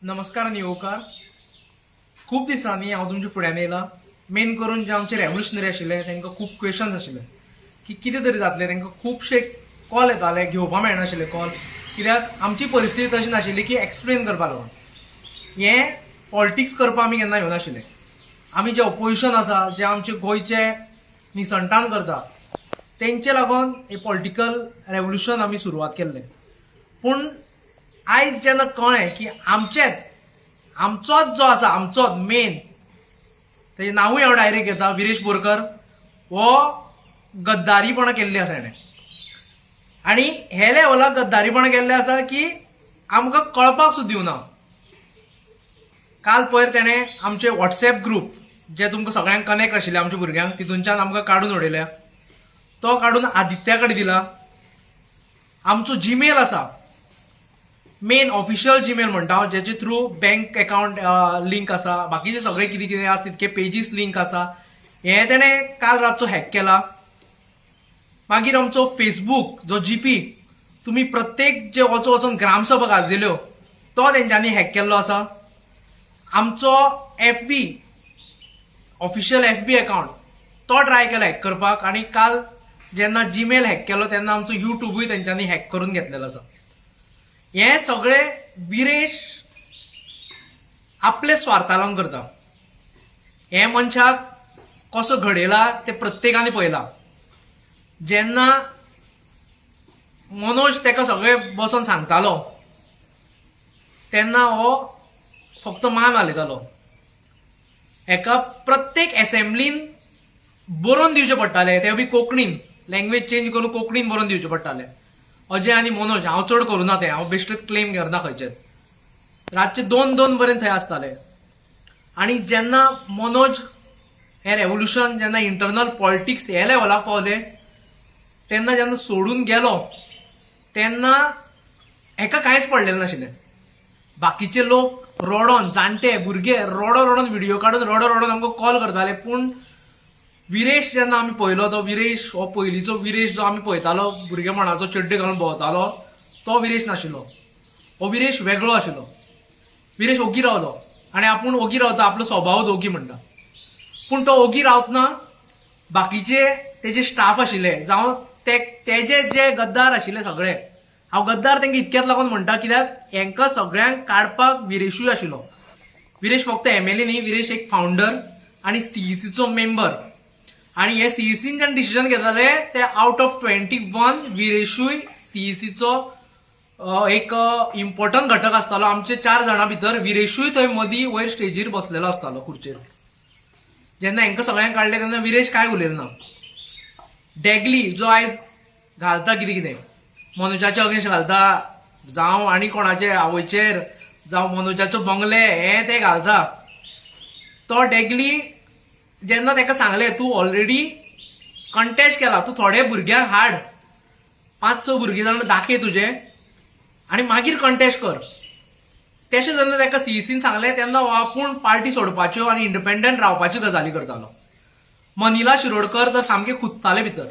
नमस्कार नियोकार. खूप दिसांनी हांव तुमच्या फुड्यान येयला. मेन करून जे आमचे रेव्होल्युशनरी आशिल्ले तांकां खूप क्वेश्चन्स आशिल्ले की कितें तरी जातलें. तांकां खुबशे कॉल येताले, घेवपा मेळनाशिल्ले कॉल, कित्याक आमची परिस्थिती तशी नाशिल्ली की एक्सप्लेन करपा लागून. हें पॉलिटिक्स करपा आमी केन्ना येवनाशिल्ले. आमी जे ऑपोजिशन आसा, जे आमचे गोंयचे निसंतान करता, तेंचे लागून हे पॉलिटिकल रेव्होल्युशन आमी सुरवात केल्लें. पूण आयज जेन्ना कळ्ळें की आमचोच जो आसा, आमचोच मेन, तेजें नांवूय हांव डायरेक्ट घेता, विरेश बोरकर, हो गद्दारीपणां केल्ली आसा हेणें. आनी हे लेवलाक गद्दारीपणां केल्लें आसा की आमकां कळपाक सुद्दां दिवना. काल पयर तेणें आमचे व्हॉट्सएप ग्रूप, जे तुमकां सगळ्यांक कनेक्ट आशिल्ले आमच्या भुरग्यांक, तितूंच्यान आमकां काडून उडयल्या. तो काडून आदित्या कडेन दिला. आमचो जीमेल आसा, मेन ऑफिशियल जीमेल म्हणटा हांव, जेचे थ्रू बँक अकाउंट लिंक आसा, बाकीचे सगळे कितें कितें आसा तितके पेजीस लिंक आसा, हें तेणें काल रातचो हॅक केला. मागीर आमचो फेसबूक, जो जीपी, तुमी प्रत्येक जे वचून ग्रामसभा गाजयल्यो, तो तेंच्यांनी हॅक केल्लो आसा. आमचो FB, ऑफिशियल FB अकाउंट, तो ट्राय केला हॅक करपाक. आनी काल जेन्ना जीमेल हॅक केलो तेन्ना आमचो युट्यूबूय तेंच्यांनी हॅक करून घेतलेलो आसा. हे सगळे विरेश आपले स्वार्था लागून करता. हे मनशाक कसो घडयला ते प्रत्येकानी पळयला. जेन्ना मनोज तेका सगळे बसून सांगतालो तेन्ना हो फक्त मान हालयतालो. हेका प्रत्येक असेंब्लीन बरोवन दिवचे पडटाले, ते बी कोंकणीन, लँग्वेज चेंज करून कोंकणीन बरोवन दिवचे पडटाले. अजय आनी मनोज, हांव चड करूना तें, हांव बेश्टेच क्लेम करना खंयचेच. रातचे 2-2 पर्यंत थंय आसताले. आनी जेन्ना मनोज हें रेव्होल्युशन, जेन्ना इंटरनल पॉलिटिक्स हे लेवलाक पावले, तेन्ना जेन्ना सोडून गेलो तेन्ना हेका कांयच पडलेलें नाशिल्लें. बाकीचे लोक रडोन, जाणटे भुरगे रडोन व्हिडिओ काडून रडोन आमकां कॉल करताले. पूण विरेश जेन्ना आमी पळयलो, तो विरेश, हो पयलींचो विरेश जो आमी पळयतालो, भुरगेपणाचो चड्डी घालून भोंवतालो, तो विरेश नाशिल्लो. हो विरेश वेगळो आशिल्लो. विरेश ओगी रावलो आनी आपूण ओगी रावता, आपलो स्वभावूच ओगी म्हणटा. पूण तो ओगी रावतना बाकीचे तेजे स्टाफ आशिल्ले, जावं तेजे जे गद्दार आशिल्ले सगळे, हांव गद्दार तांकां इतक्याच लागून म्हणटा कित्याक हेंकां सगळ्यांक काडपाक विरेशूय आशिल्लो. विरेश फक्त MLA न्ही, विरेश एक फावंडर आनी CECचो मेंबर. आनी हे CECन जेन्ना डिसिजन घेताले ते आउट ऑफ 21 विरेशूय CECचो एक इम्पॉर्टंट घटक आसतालो. आमचे 4 जाणां भितर विरेशूय थंय मदीं वयर स्टेजीर बसलेलो आसतालो खुर्चेर. जेन्ना हेंकां सगळ्यांक काडले तेन्ना विरेश कांय उलयलो ना. डेगली जो आयज घालता कितें कितें, मनोजाचे अगेन्स्ट घालता, जावं आनी कोणाचे आवयचेर, जावं मनोजाचो बंगले, हे ते घालता. तो डेगली जेन्ना ताका सांगलें तूं ऑलरेडी कंटेस्ट केला, तूं थोडे भुरग्यांक हाड, 5-6 भुरगे जाण दाखय तुजे आनी मागीर कंटेस्ट कर. तशें जेन्ना ताका CECन सांगलें तेन्ना हो आपूण पार्टी सोडपाच्यो आनी इंडिपेंडंट रावपाच्यो गजाली करतालो. मनिला शिरोडकर तर सामके खुत्ताले भितर,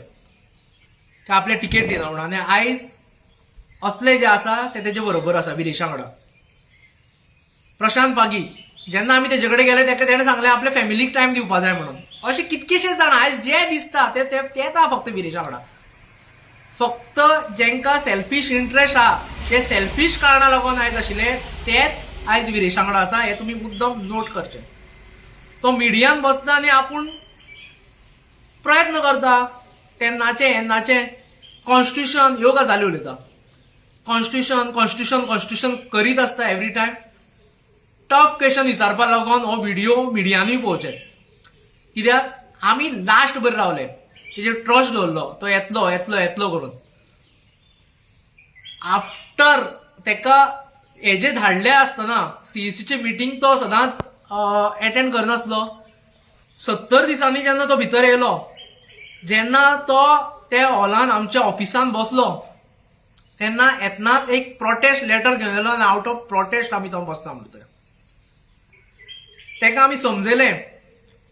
ते आपले टिकेट दिना म्हणून. आनी आयज असले जे आसा ते तेजे बरोबर आसा विरेशा वांगडा. प्रशांत पागी, जेन्ना आमी तेजे कडेन गेले तेका तेणें सांगलें आपल्या फॅमिलीक टायम दिवपा जाय म्हणून. अशे कितकेशेच जाणां आयज जे दिसता ते येता फक्त विरेशा वांगडा. फक्त जेंकां सेल्फीश इंट्रस्ट आहा, ते सेल्फीश कारणां लागून आयज आशिल्ले, तेच आयज विरेशा वांगडा आसा. हें तुमी मुद्दम नोट करचें. तो मिडियान बसता आनी आपूण प्रयत्न करता तेन्नाचे हेन्नाचे कॉन्स्टिट्यूशन ह्यो गजाली उलयता. कॉन्स्टिट्यूशन करीत आसता एवरी टायम. टफ क्वेश्चन विचारपाक लागून हो व्हिडिओ मिडियानूय पळोवचे, कित्याक आमी लास्ट बरे रावले, तेजेर ट्रस्ट दवरलो, तो येतलो करून. आफ्टर तेका हेजे धाडले आसतना CECची मिटींग तो सदांच अटेंड करनासलो. 70 दिसांनी जेन्ना तो भितर येयलो, जेन्ना तो ते हॉलान आमच्या ऑफिसान बसलो, तेन्ना येतनाच एक प्रोटेस्ट लेटर घेवन येयलो आनी आउट ऑफ प्रोटेस्ट आमी तो बसता म्हणटा. तेका आमी समजयलें,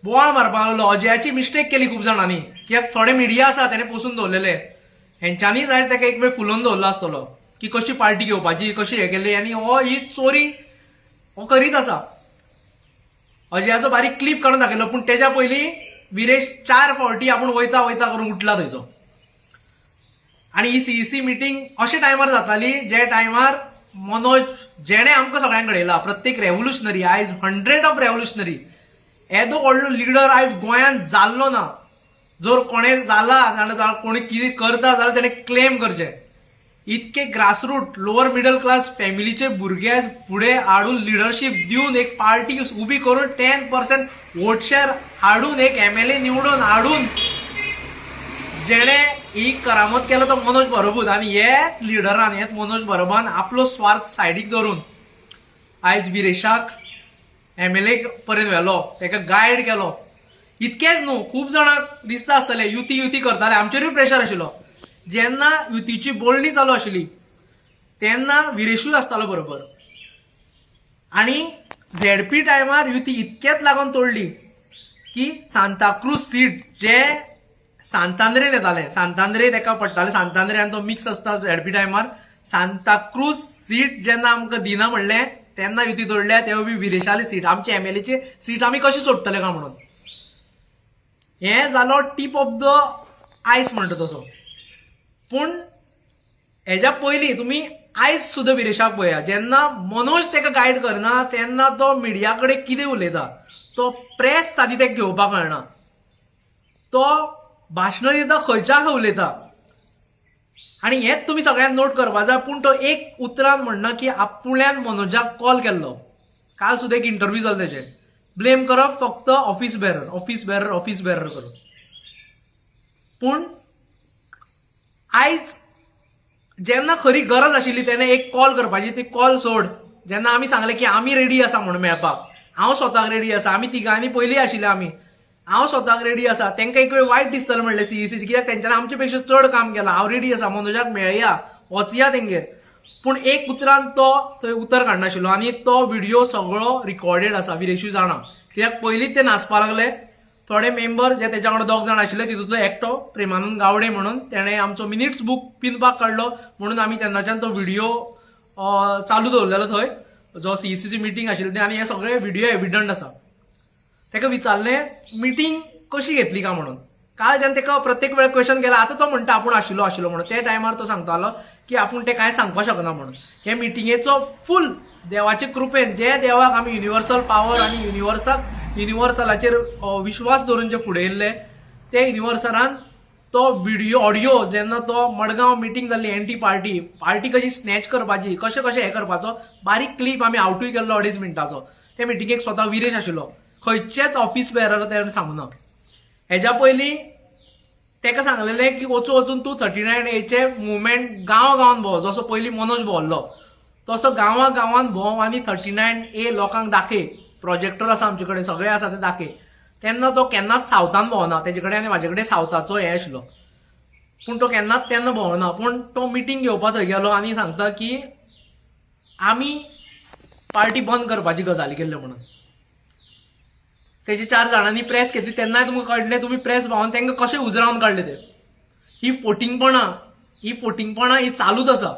बोवाळ मारपाक लागलो. अजयाची मिस्टेक केली खूब जाणांनी, कित्याक थोडे मिडिया आसा तेणे पोसून दवरलेले, हेंच्यांनीच आयज ताका एक वेळ फुलोवन दवरलो आसतलो की कशी पार्टी घेवपाची, कशी हें केली. आनी हो ही चोरी हो करीत आसा. अजयाचो बारीक क्लिप काडून दाखयलो, पूण तेच्या पयलीं विरेश 4 फावटी आपूण वयता वयता करून उठला थंयचो. आनी ही सीईसी मिटींग अशा टायमार जाताली जे टायमार मनोज जेणे आमकां सगळ्यांक घडयला, प्रत्येक रेव्होल्युशनरी आयज 100 ऑफ रेव्होल्युशनरी येदो व्हडलो लिडर आयज गोंयांत जाल्लो ना. जर कोणें जाला जाल्यार कोणी कितें करता जाल्यार ताणें क्लेम करचें. इतके ग्रासरूट लोअर मिडल क्लास फॅमिलीचे भुरगे आयज फुडें हाडून लिडरशीप दिवन एक पार्टी उबी करून 10% वोट शेअर हाडून एक MLA निवडून हाडून जेणे ही करामत केलो तो मनोज बरोबूत. आनी हेच लिडरान हेच मनोज बरोबान आपलो स्वार्थ सायडीक धरून आयज विरेशाक MLA पर्यंत व्हेलो, ताका गायड केलो. इतकेच न्हू, खूब जाणांक दिसता आसतलें युती करताले, आमचेरूय प्रेशर आशिल्लो. जेन्ना युतीची बोलणी चालू आशिल्ली तेन्ना विरेशूय आसतालो बरोबर. आनी ZP टायमार युती इतकेच लागून तोडली की सांताक्रूज सीट जे सांतांद्रेन येताले, सांतांद्रे ताका पडटाले, सांतांद्रे आनी तो मिक्स आसता ZP टायमार. सांताक्रूज सीट जेन्ना आमकां दिना म्हणलें तेन्ना युती तोडल्या. तेव्हा बी विरेशाली सीट, आमचे MLAची सीट आमी कशी सोडटले काय म्हणून. हें जालो टीप ऑफ द आयस म्हणटा तसो. पूण हेज्या पयलीं तुमी आयज सुद्दां विरेशाक पळया, जेन्ना मनोज ताका गायड करना तेन्ना तो मिडिया कडेन कितें उलयता, तो प्रेस सादी ताका घेवपाक कळना, तो भाशणां दिता खंयच्या खंय उलयता. आनी हेच तुमी सगळ्यांनी नोट करपाक जाय. पूण तो एक उतरान म्हणना की आपुल्यान मनोजाक कॉल केल्लो. काल सुद्दां एक इंटरव्यू जालो तेजे, ब्लेम करप फक्त ऑफिस बेरर करून. पूण आयज जेन्ना खरी गरज आशिल्ली तेन्ना एक कॉल करपाची, ती कॉल सोड. जेन्ना आमी सांगलें की आमी रेडी आसा म्हणून मेळपाक, हांव स्वताक रेडी आसा, आमी तिगांनी पयलीं आशिल्ले आमी, हांव स्वताक रेडी आसा. तांकां एक वेळ वायट दिसतलें म्हणलें सीईसीची, कित्याक तेंच्यांनी आमचे पेक्षा चड काम केलां. हांव रेडी आसा, मनोजाक मेळया, वचया तेंगेर. पूण एक उतरान तो थंय उतर काडनाशिल्लो. आनी तो व्हिडिओ सगळो रिकॉर्डेड आसा, विरेशूय जाणा, कित्याक पयलींच ते नाचपाक लागले. थोडे मेंबर जे तेच्या वांगडा 2 जाण आशिल्ले, तितूंतलो एकटो प्रेमानंद गावडे म्हणून, तेणें आमचो मिनिट्स बूक पिनपाक काडलो. म्हणून आमी तेन्नाच्यान तो व्हिडिओ चालू दवरलेलो थंय, जो सीईसीची मिटींग आशिल्ली. आनी हे सगळे व्हिडिओ एविडंट आसा. ताका विचारलें मिटींग कशी घेतली काय म्हणून. काल जेन्ना ताका प्रत्येक वेळ क्वेश्चन केला, आतां तो म्हणटा आपूण आशिल्लो म्हणून. ते टायमार तो सांगतालो की आपूण ते कांय सांगपाक शकना म्हणून. हे मिटिंगेचो फूल देवाचे कृपेन, जे देवाक आमी युनिवर्सल पावर आनी युनिवर्सलाचेर विश्वास धरून जे फुडें येयल्ले, ते युनिवर्सलान तो व्हिडिओ ऑडिओ जेन्ना तो मडगांव मिटींग जाल्ली एंटी पार्टी कशी स्नॅच करपाची, कशें हे करपाचो बारीक क्लिप आमी आवटूय केल्लो 2.5 मिनटाचो. ते मिटिंगेक स्वता विरेश आशिल्लो, खंयचेच ऑफिस बेरर ते सांगूना. हेज्या पयलीं ताका सांगलेलें की वचून तूं 39A मुवमेंट गांवान भोंव, जसो पयलीं मनोज भोंवल्लो तसो गांवान भोंव आनी 39A लोकांक दाखय. प्रोजेक्टर आसा आमचे कडेन, सगळे आसा ते दाखय. तेन्ना तो केन्नाच सावथान भोंवना. तेजे कडेन आनी म्हाजे कडेन सावथाचो हे आशिल्लो, पूण तो केन्नाच तेन्ना भोंवना. पूण तो मिटींग घेवपाक थंय गेलो आनी सांगता की आमी पार्टी बंद करपाची गजाली केल्ल्यो म्हणून. तेजे 4 जाणांनी प्रेस घेतली तेन्नाय तुमकां कळटलें, तुमी प्रेस भावन तांकां कशें उजरावन काडले ते. ही फोटिंगपणां ही चालूच आसा.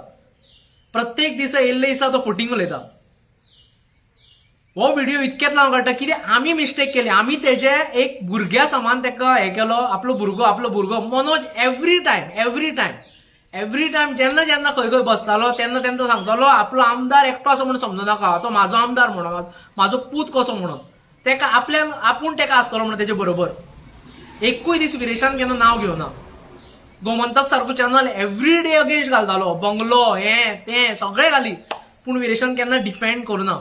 प्रत्येक दिसा येयल्ले दिसा तो फोटिंग उलयता. हो व्हिडिओ इतकेच लावन काडटा कितें आमी मिस्टेक केली. आमी तेजे एक भुरग्या समान ताका हे केलो, आपलो भुरगो मनोज एवरी टायम जेन्ना खंय बसतालो तेन्ना तो सांगतालो आपलो आमदार एकटो असो म्हणून समजू नाका, तो म्हाजो आमदार म्हणून, म्हाजो पूत कसो म्हणून. तेका आपूण तेका आसतलो म्हणून तेजे बरोबर. एकूय दीस विरेशान केन्ना नांव घेवना. गोमंतक सारको चॅनल एवरी डे अगेन्स्ट घालतालो, बंगलो हें तें सगळें घाली, पूण विरेशान केन्ना डिफेंड करुना.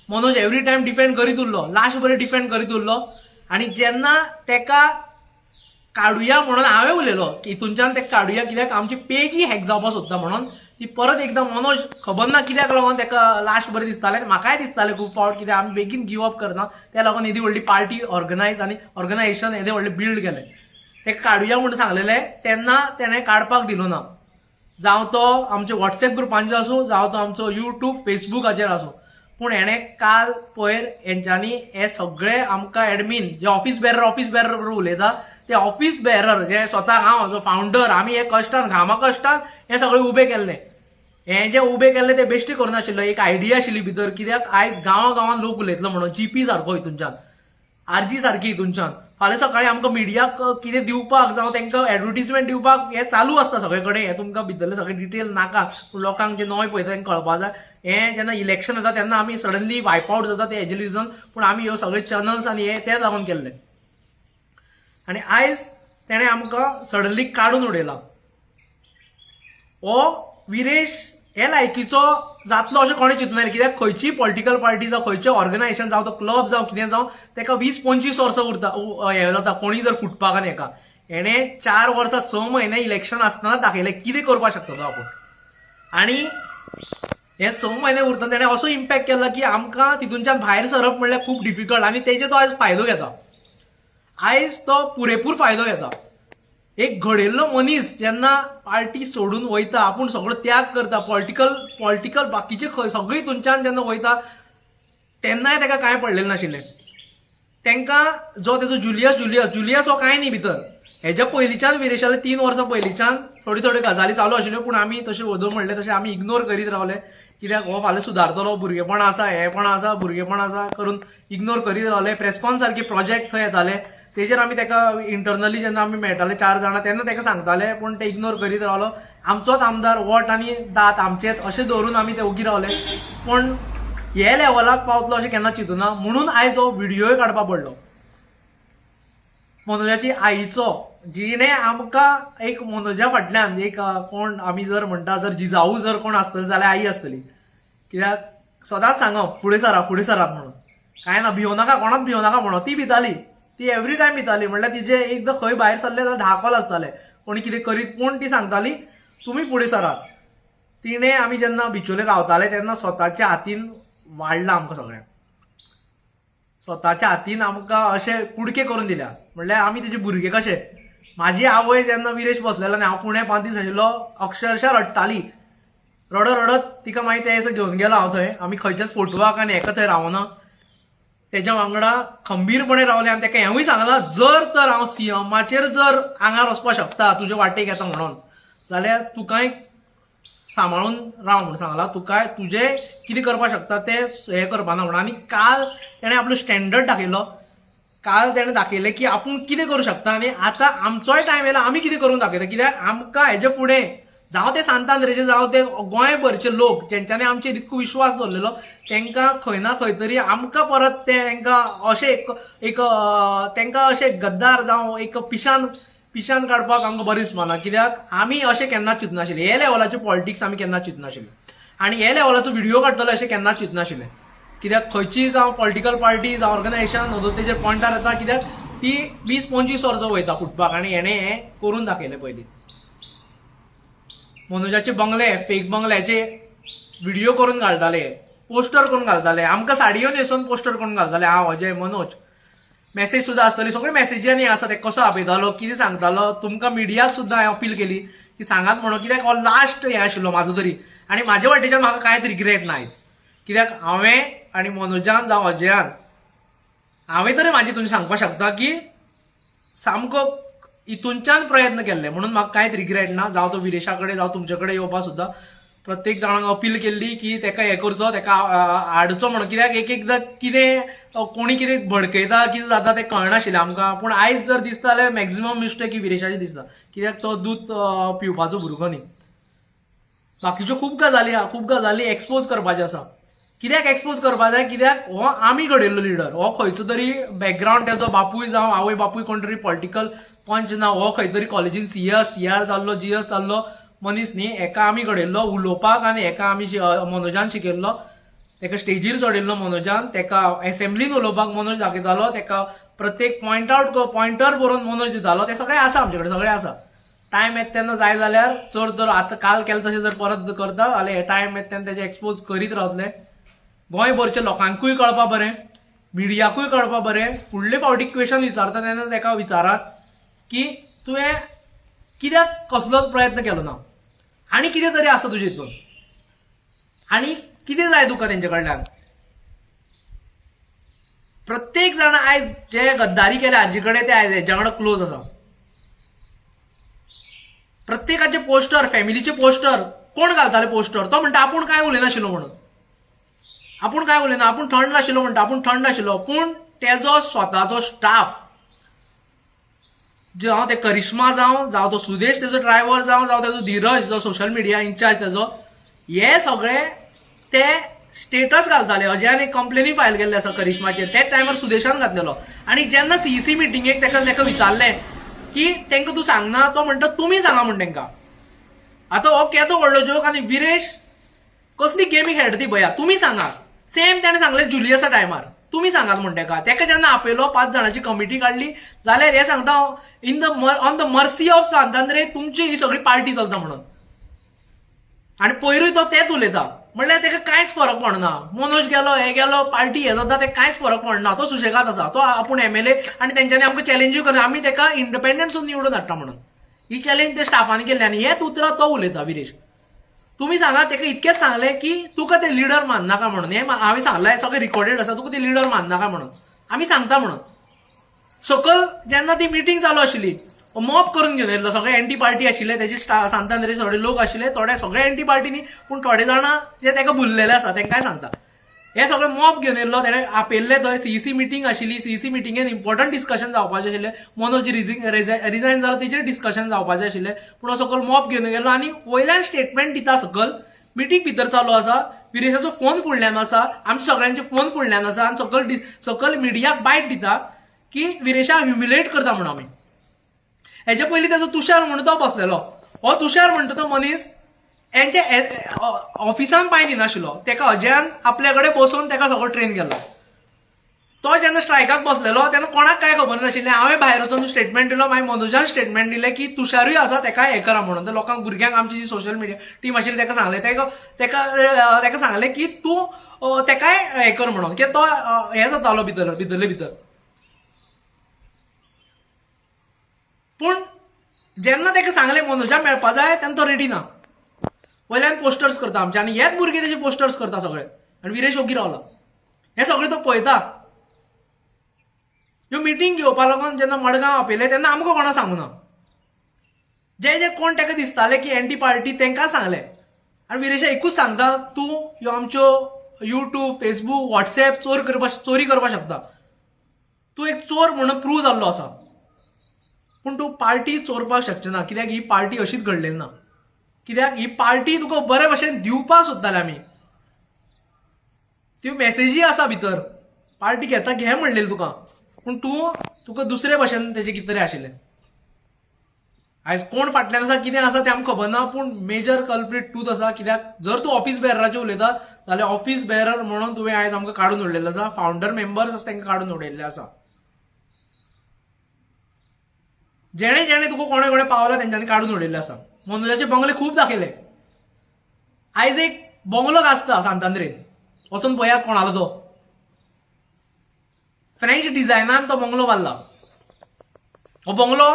मनोज एवरी टायम डिफेंड करीत उरलो, लास्ट बरें डिफेंड करीत उरलो. आनी जेन्ना तेका काडुया म्हणून हांवें उलयलो की हितूनच्यान तेका काडुया, कित्याक आमची पेजी हॅक जावपाक सोदता म्हणून. ती परत एकदां मनोज खबर ना कित्याक लागून तेका लास्ट बरें दिसतालें, म्हाकाय दिसतालें खूब फावट, कित्याक आमी बेगीन गिव अप करना, त्या लागून येदी व्हडली पार्टी ऑर्गनायझेशन येदें व्हडलें बिल्ड केलें. तेका काडुया म्हणून सांगलेलें तेन्ना तेणें काडपाक दिलो ना. जावं तो आमच्या वॉट्सॅप ग्रुपांचेर आसूं, जावं तो आमचो यूट्यूब फेसबुकाचेर आसूं. पूण हेणें काल पयर हेंच्यांनी हे सगळे आमकां एडमीन जे ऑफिस बेरर उलयता, ते ऑफिस बेरर जे स्वता हांव जो फावंडर, आमी हे कश्टान घामा कश्टान हे सगळे उबे केल्ले. हे जे उबे केल्ले ते बेश्टे करनाशिल्लो, एक आयडिया आशिल्ली भितर, कित्याक आयज गांवांत लोक उलयतलो म्हणून, जीपी सारको हितूनच्यान, आरजी सारकी हितूनच्यान. फाल्यां सकाळीं आमकां मिडियाक कितें दिवपाक जावं तांकां एडवर्टिजमेंट दिवपाक हें चालू आसता सगळे कडेन. हें तुमकां भितरले सगळे डिटेल नाका, पूण लोकांक जे नॉय पळयता तांकां कळपा जाय. हें जेन्ना इलेक्शन येता तेन्ना आमी सडनली वायप आवट जाता ते हेजे रिजन, पूण आमी ह्यो सगळे चॅनल्स आनी हे ते लागून केल्ले. आनी आयज तेणें आमकां सडनली काडून उडयला. हो विरेश हे लायकीचो जातलो अशें कोणें चिंतूंक नाशिल्लें, कित्याक खंयचीय पॉलिटिकल पार्टी जावं खंयचें ऑर्गनायझेशन जावं तो क्लब जावं कितें जावं ताका 20-25 वर्सां उरता हें जाता कोणीय जर फुटपाक आनी हेका. हेणें 4 वर्सां 6 म्हयने इलेक्शन आसतना दाखयलें कितें करपाक शकता तो आपूण. आनी हे 6 म्हयने उरतना तेणें असो इम्पॅक्ट केला की आमकां तितूनच्यान भायर सरप म्हणल्यार खूब डिफिकल्ट. आनी तेजे तो आयज फायदो घेता. आयज तो पुरेपूर फायदो घेता. एक घडयल्लो मनीस जेन्ना पार्टी सोडून वयता, आपूण सगळो त्याग करता, पॉलिटिकल बाकीचे सगळी हितूनच्यान जेन्ना वयता, तेन्नाय ताका कांय पडलेलें नाशिल्लें. तांकां जो तेजो जुलियस हो कांय न्ही भितर. हेज्या पयलींच्यान विरेशाले 3 वर्सां पयलींच्यान थोड्यो गजाली चालू आशिल्ल्यो, पूण आमी तशें वदून म्हणलें तशें आमी इग्नोर करीत रावले. कित्याक हो फाल्यां सुदारतलो, भुरगेपण आसा, हेपण आसा, भुरगेपण आसा करून इग्नोर करीत रावले. प्रेसकॉन सारके प्रोजेक्ट थंय येताले, तेजेर आमी ताका इंटरनली जेन्ना आमी मेळटाले 4 जाणां तेन्ना ताका सांगताले, पूण ते इग्नोर करीत रावलो. आमचोच आमदार, वोट आनी दात आमचेच अशें धरून आमी ते ओगी रावले. पूण हे लेवलाक पावतलो अशें केन्ना चिंतूना. म्हणून आयज हो व्हिडियोय काडपाक पडलो मनोजाची आईचो, जिणें आमकां एक मनोजा फाटल्यान एक कोण आमी जर म्हणटा, जर जिजाऊ जर कोण आसतली जाल्यार आई आसतली. कित्याक सदांच सांगप फुडें सरात म्हणून, कांय ना भिवो नाका, कोणाक भिवो नाका म्हणून. ती भिताली, ती एवरी टायम भिताली. म्हणल्यार तिचे एकदां खंय भायर सरले जाल्यार 10 कॉल आसताले कोणी कितें करीत, पूण ती सांगताली तुमी फुडें सरात. तिणें आमी जेन्ना बिचोले रावताले तेन्ना स्वताच्या हातीन वाडलां आमकां सगळ्यांक. स्वताच्या हातीन आमकां अशें कुडके करून दिल्या. म्हणल्यार आमी तेजे भुरगे कशे. म्हाजी आवय जेन्ना विरेश बसलेलो आनी हांव पुणे 5 दीस आशिल्लो, अक्षरशः रडटाली. रडत तिका मागीर ते दिसा घेवन गेलो हांव थंय. आमी खंयच्याच फोटवाक आनी हेका थंय रावना, तेज्या वांगडा खंबीरपणे रावले. आनी ताका हेंवूय सांगलां, जर तर हांव सीएमाचेर जर आंगार वचपाक शकता तुजे वाटेक येता म्हणून, जाल्यार तुकांय सांबाळून राव म्हणून सांगलां. तुकांय तुजें कितें करपाक शकता तें हें करपाना म्हणून. आनी काल तेणें आपलो स्टँडर्ड दाखयलो. काल तेणें दाखयलें की आपूण कितें करूं शकता. आनी आतां आमचोय टायम येयला, आमी कितें करून दाखयता. कित्याक आमकां हेजे फुडें जावं ते सांतांद्रेचे जावं ते गोंयभरचे लोक जेंच्यांनी आमचेर इतको विश्वास दवरलेलो, तांकां खंय ना खंय तरी आमकां परत तांकां अशें एक तांकां अशें गद्दार जावं एक पिशान काडपाक आमकां बरें दिसना. कित्याक आमी अशें केन्नाच चिंतनाशिल्ले. हे लेवलाचे पॉलिटिक्स आमी केन्नाच चिंतनाशिल्ले. आनी हे लेवलाचो व्हिडियो काडटले अशें केन्नाच चिंतनाशिल्ले. कित्याक खंयचीय जावं पॉलिटिकल पार्टी जावं ऑर्गनायझेशन नदरतेजेर पॉयंटार येता, कित्याक ती 20-25 वर्सां वयता फुटपाक. आनी हेणें हें करून दाखयलें पयलीं. मनोजाचे बंगले, फेक बंगल्याचे व्हिडियो करून घालताले, पोस्टर करून घालताले, आमकां साडयो न्हेसोवन पोस्टर करून घालताले. हांव अजय मनोज. मेसेज सुद्दां आसतली, सगळे मेसेजांनी आसा. ते कसो आपयतालो, कितें सांगतालो. तुमकां मिडियाक सुद्दां हांवें अपील केली की सांगात म्हणून, कित्याक हो लास्ट हें आशिल्लो म्हाजो तरी. आनी म्हाजे वाटेच्यान म्हाका कांयच रिग्रेट ना आयज. कित्याक हांवें आनी मनोजान जावं अजयान हांवें तरी म्हाजी तुमकां सांगपाक शकता की सामको हितूनच्यान प्रयत्न केल्ले, म्हणून म्हाका कांयच रिग्रेट ना. जावं तो विरेशा कडेन जावं तुमचे कडेन येवपाक सुद्दां प्रत्येक जाणांक अपील केल्ली की ताका हें करचो, ताका हाडचो म्हणून. कित्याक एकदां कितें कोणी कितें भडकयता, कितें जाता तें कळनाशिल्लें आमकां. पूण आयज जर दिसता जाल्यार मॅक्झिमम मिस्टेक ही विरेशाची दिसता. कित्याक तो दूद पिवपाचो भुरगो न्ही. बाकीच्यो खूब गजाली एक्सपोज करपाच्यो आसा. कित्याक एक्सपोज करपाक जाय, कित्याक हो आमी घडयल्लो लिडर. हो खंयचो तरी बॅकग्रावंड, तेजो बापूय जावं आवय बापूय कोण तरी पॉलिटिकल पंच ना. हो खंय तरी कॉलेजीन सीआर जाल्लो, जीएस जाल्लो मनीस न्ही. हेका आमी घडयल्लो उलोवपाक, आनी हेका आमी मनोजान शिकयल्लो. ताका स्टेजीर चडयल्लो मनोजान, ताका असेंब्लीन उलोवपाक मनोज दाखयतालो, ताका प्रत्येक पॉयंटर बरोवन मनोज दितालो. तें सगळें आसा आमचे कडेन, सगळें आसा. टायम येता तेन्ना जाय जाल्यार चड तर आतां काल केलें तशें जर परत करता जाल्यार हे टायम येता तेन्ना तेजें एक्सपोज करीत रावतले. गोंयभरच्या लोकांकूय कळपाक बरें, मिडियाकूय कळपाक बरें. फुडले फावटी क्वेश्चन विचारता तेन्ना ताका विचारात की तुवें कित्याक कसलोच प्रयत्न केलो ना, आनी कितें तरी आसा तुजे हितून, आनी कितें जाय तुका तेंचे कडल्यान. प्रत्येक जाण आयज जे गद्दारी केल्या हाजे कडेन ते आयज हेच्या वांगडा क्लोज आसा. प्रत्येकाचे पोस्टर, फॅमिलीचे पोस्टर कोण घालताले पोस्टर, तो म्हणटा आपूण काय उलयनाशिल्लो म्हणून, आपूण काय उलयना, आपूण थंड नाशिल्लो म्हणटा, आपूण थंड नाशिल्लो. पूण तेजो स्वताचो स्टाफ, जावं ते करिश्मा जावं तो सुदेश तेजो ड्रायव्हर जावं तेजो धीरज जो सोशल मिडिया इंचार्ज तेजो, हे सगळे ते स्टेटस घालताले. अजयान एक कंप्लेनी फायल केल्ली आसा करिश्माचेर, त्याच टायमार सुदेशान घातलेलो. आनी जेन्ना सीईसी मिटिंगेक तेका विचारलें की तेंका तूं सांगना, तो म्हणटा तुमी सांगा म्हण तेंका. आतां हो केदो व्हडलो जोक. आनी विरेश कसली गेमी खेळटा ती भया, तुमी सांगा. सेम ताणें सांगलें जुलियसा टायमार, तुमी सांगात म्हण तेका जेन्ना आपयलो 5 जाणांची कमिटी काडली जाल्यार हे सांगता ऑन द मर्सी ऑफ सांतांद्रे तुमची ही सगळी पार्टी चलता म्हणून. आनी पयरूय तो तेच उलयता, म्हणल्यार तेका कांयच फरक पडना. मनोज गेलो हे गेलो पार्टी हे जाता ते कांयच फरक पडना, तो सुशेगाद आसा. तो आपूण एमएलए आनी तेंच्यांनी आमकां चॅलेंजूय करना, आमी तेका इंडिपेंडंटसून निवडून हाडटा म्हणून. ही चॅलेंज ते स्टाफान केल्ली आनी हेच उतरां तो उलयता विरेश. तुम्ही सांगा तेका इतकेच सांगलें की तुका ते लिडर माननाका म्हणून. हे हांवें सांगलां सगळें रिकॉर्डेड आसा, तुका ते लिडर माननाका म्हणून. आमी सांगता म्हणून. सकल जेन्ना ती मिटींग चालू आशिल्ली, मॉप करून घेवन येयल्लो, सगळे एंटी पार्टी आशिल्ले, तेजे सांतांद्रे सगळे लोक आशिल्ले, थोडे सगळे एंटी पार्टीनी, पूण थोडे जाणां जे तेका भुललेले आसा तेंकाय सांगता. हे सगळे मॉप घेवन येयल्लो, तेणे आपयल्ले थंय सीईसी मिटींग आशिल्ली. सीईसी मिटींगेन इम्पॉर्टंट डिस्कशन जावपाचें आशिल्लें. मनोज रिजायन जालो तेचेर डिस्कशन जावपाचें आशिल्लें, पूण सकल मॉप घेवन गेलो आनी वयल्यान स्टेटमेंट दिता सकल. मिटींग भितर चालू आसा, विरेशाचो फोन फुडल्यान आसा, आमच्या सगळ्यांचे फोन फुडल्यान आसा, आनी सकल मिडियाक बायट दिता की विरेशाक ह्युमिलेट करता म्हणून आमी. हेचे पयलीं तेजो तुषार म्हणून तो बसलेलो. हो तुषार म्हणटा तो मनीस हेंचे ऑफिसान पांय दिनाशिल्लो, तेका अजयान आपल्या कडेन बसोवन तेका सगळो ट्रेन केलो. तो जेन्ना स्ट्रायकाक बसलेलो तेन्ना कोणाक काय खबर नाशिल्लें. हांवें भायर वचून स्टेटमेंट दिलो, मागीर मनोजान स्टेटमेंट दिलें की तुषारूय आसा तेकाय हें करा म्हणून. लोकांक भुरग्यांक आमची जी सोशल मिडिया टीम आशिल्ली तेका सांगलें, तेका सांगलें की तूं तेकाय हें कर म्हणून, की तो हें जातालो भितरले भितर. पूण जेन्ना तेका सांगलें मनोजाक मेळपा जाय तेन्ना तो रेडी ना. वयल्यान पोस्टर्स करता आमचे, आनी हेच भुरगे तेजे पोस्टर्स करता सगळे. आनी विरेश ओगी रावला. हें सगळें तो पळयता. ह्यो मिटींग घेवपा लागून जेन्ना मडगांव आपयले तेन्ना आमकां कोणा सांगूना. जे कोण तेका दिसताले की एंटी पार्टी तेंकां सांगलें. आनी विरेशा एकूच सांगता, तूं ह्यो आमच्यो युट्यूब, फेसबूक, व्हॉट्सएप चोरी करपाक शकता. तूं एक चोर म्हणून प्रूव जाल्लो आसा, पूण तूं पार्टी चोरपाक शकचें ना. कित्याक ही पार्टी अशीच घडलेली ना. कित्याक ही पार्टी तुका बरे भशेन दिवपाक सोदताले आमी. त्यो मॅसेजी आसा भितर, पार्टी घेता घे म्हणलेली तुका, पूण तुका दुसरे भशेन तेजें कितें तरी आशिल्लें. आयज कोण फाटल्यान आसा कितें आसा तें आमकां खबर ना, पूण मेजर कल्प्रीट तूंच आसा. कित्याक जर तूं ऑफिस बेरराचें उलयता जाल्यार ऑफिस बेरर म्हणून तुवें आयज आमकां काडून उडयल्लें आसा. फावंडर मेंबर्स आसा तांकां काडून उडयल्लें आसा. जेणे जेणे तुका कोणे कोणे पावला तेंच्यांनी काडून उडयल्लें आसा. मनोजाचे बंगले खूब दाखयले. आयज एक बंगलो गाजता सांतांद्रेन, वचून पळयात कोणालो तो. फ्रेंच डिझायनान तो बंगलो बांदला. हो बंगलो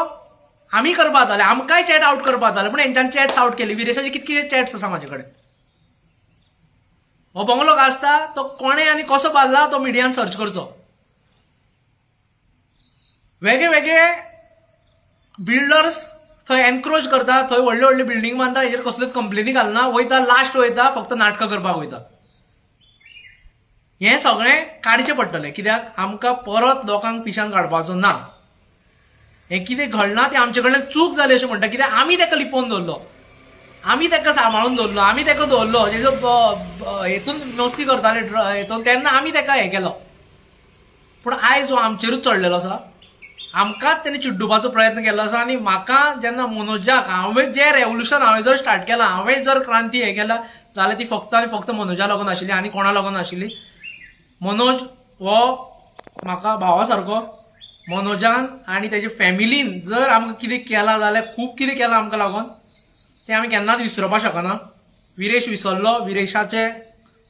आमी करपा जाताले, आमकांय चॅट आउट करपा जाताले, पूण हेंच्यांनी चॅट्स आउट केली. विरेशाचे कितके चॅट्स आसा म्हाजे कडेन. हो बंगलो गाजता, तो कोणे आनी कसो बांदला तो मिडियान सर्च करचो. वेगळे वेगळे बिल्डर्स थंय एनक्रोच करता, थंय व्हडले व्हडले बिल्डींग बांदता, हेजेर कसल्योच कंप्लेनी घालना, वयता लास्ट वयता फक्त नाटकां करपाक वयता. हें सगळें काडचें पडटलें, कित्याक आमकां परत लोकांक पिशान काडपाचो ना. हें कितें घडना तें आमचे कडल्यान चूक जाली अशें म्हणटा. कित्याक आमी तेका लिपोवन दवरलो, आमी तेका सांबाळून दवरलो, आमी तेका दवरलो. जेजो हेतून मस्ती करताले हेतून, तेन्ना आमी तेका हें केलो. पूण आयज हो आमचेरूच चडलेलो आसा. आमकांच तेणी चिड्डुपाचो प्रयत्न केलो आसा. आनी म्हाका जेन्ना मनोजाक हांवें जें रेवल्युशन हांवें जर स्टार्ट केलां, हांवें जर क्रांती हें केला जाल्यार ती फक्त आनी फक्त मनोजा लागून आशिल्ली, आनी कोणा लागून आशिल्ली. मनोज हो म्हाका भावा सारको. मनोजान आनी तेजे फॅमिलीन जर आमकां कितें केलां जाल्यार खूब कितें केलां आमकां लागून, तें आमी केन्नाच विसरपाक शकना. विरेश विसरलो, विरेशाचें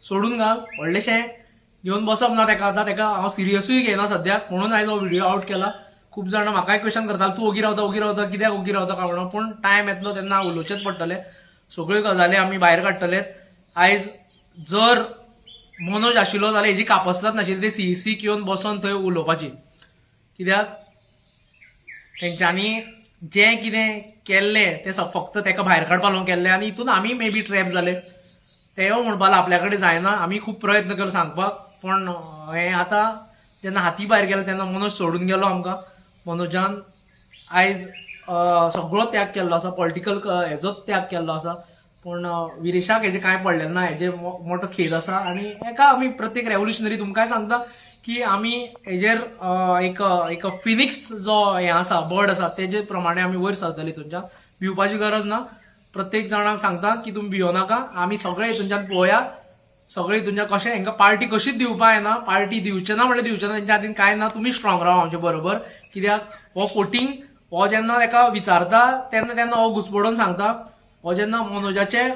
सोडून घाल, व्हडलेशें घेवन बसप ना तेका. आतां तेका हांव सिरियसूय घेयना सद्याक, म्हणून आयज हो व्हिडिओ आउट केला. खूब जाणां म्हाकाय क्वेश्चन करताले, तूं ओगी रावता कित्याक ओगी रावता काय म्हणून. पूण टायम येतलो तेन्ना उलोवचेंच पडटलें. सगळ्यो गजाली आमी भायर काडटले. आयज जर मनोज आशिल्लो जाल्यार हेजी कापस्ताद नाशिल्ली ती सीईसीक येवन बसोन थंय उलोवपाची. कित्याक तेंच्यांनी जें कितें केल्लें तें फक्त तेका भायर काडपाक लागून केल्लें आनी हितून आमी मे बी ट्रॅप जाले तें म्हणपाक लागला आपल्या कडेन जायना आमी खूब प्रयत्न केलो सांगपाक पण हें आतां जेन्ना हाती भायर गेलो तेन्ना मनोज सोडून गेलो आमकां मनोजान आयज सगळो त्याग केल्लो आसा पॉलिटिकल हेजोच त्याग केल्लो आसा पूण विरेशाक हेजें कांय पडलेलें ना हेजें मोठो खेद आसा आनी हेका आमी प्रत्येक रेव्होल्युशनरी तुमकांय सांगता की आमी हेजेर एक फिनिक्स जो हें आसा बर्ड आसा तेजे प्रमाणे आमी वयर सरतली हितूनच्यान भिवपाची गरज ना प्रत्येक जाणांक सांगता की तुमी भियो नाका आमी सगळे हितूनच्यान पळोवया सगळे हितूनच्यान कशें हांकां पार्टी कशीच दिवपा येना पार्टी दिवचे ना म्हणल्यार दिवचे ना तेंच्या हातीन कांय ना तुमी स्ट्रॉंग रावा आमचे बरोबर कित्याक हो फोटींग हो जेन्ना ताका विचारता तेन्ना तेन्ना हो घुसपडून सांगता हो जेन्ना मनोजाचे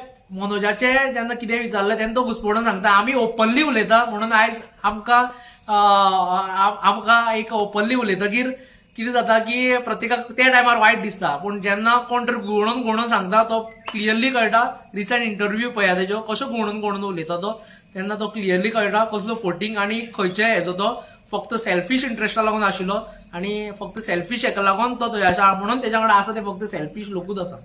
जेन्ना कितें विचारलें तेन्ना तो घुसपडून सांगता आमी ओपनली उलयता म्हणून आयज आमकां एक ओपनली उलयतकीर कितें जाता की प्रत्येकाक त्या टायमार वायट दिसता पूण जेन्ना कोण तरी घुवणून सांगता तो क्लियरली कळटा रिसंट इंटरव्यू पळया तेजो कसो घुवणून उलयता तो तेन्ना तो क्लियरली कळटा कसलो फोटींग आनी खंयच्या हेजो तो फक्त सेल्फीश इंट्रस्टा लागून आशिल्लो आनी फक्त सेल्फीश हेका लागून तो थंय आसा म्हणून तेच्या कडेन आसा ते फक्त सेल्फीश लोकूच आसा